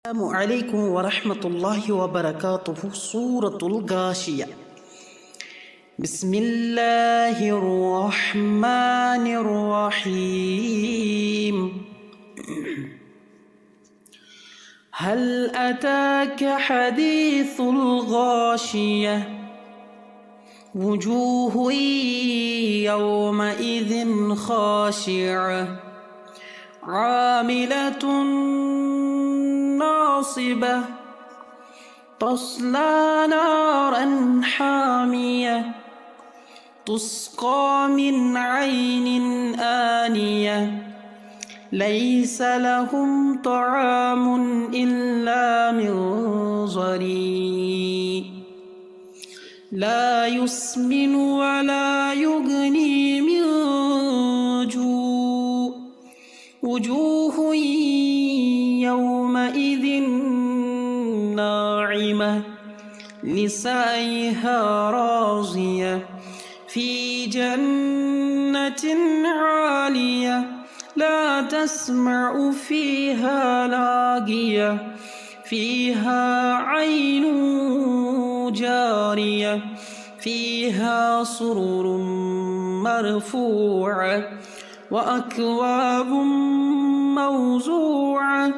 السلام عليكم ورحمة الله وبركاته. سورة الغاشية. بسم الله الرحمن الرحيم. هل أتاك حديث الغاشية وجوه يومئذ خاشعة عاملة ناصبة تصلى نارا حامية تسقى من عين آنية ليس لهم طعام إلا من ضريع لا يسمن ولا يغني من جوع وجوه يومئذ ناعمة لسعيها راضية في جنة عالية لا تسمع فيها لاغية فيها عين جارية فيها سرر مرفوعة وأكواب موضوعة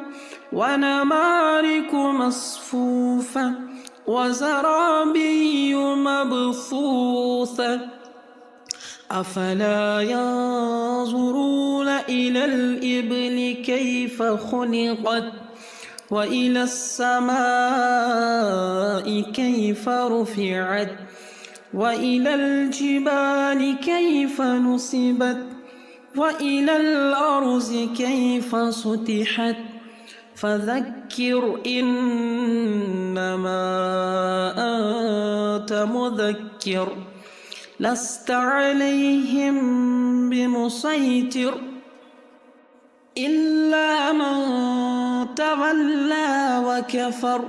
ونمارق مصفوفة وزرابي مبثوثة أفلا ينظرون إلى الإبل كيف خلقت وإلى السماء كيف رفعت وإلى الجبال كيف نصبت وإلى الأرض كيف سطحت فذكر إنما أنت مذكر لست عليهم بمسيطر إلا من تولى وكفر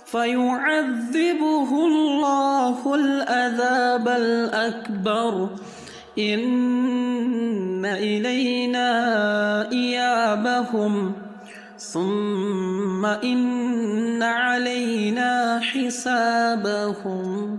فيعذبه الله العذاب الأكبر إن إلينا إيابهم ثم إن علينا حسابهم.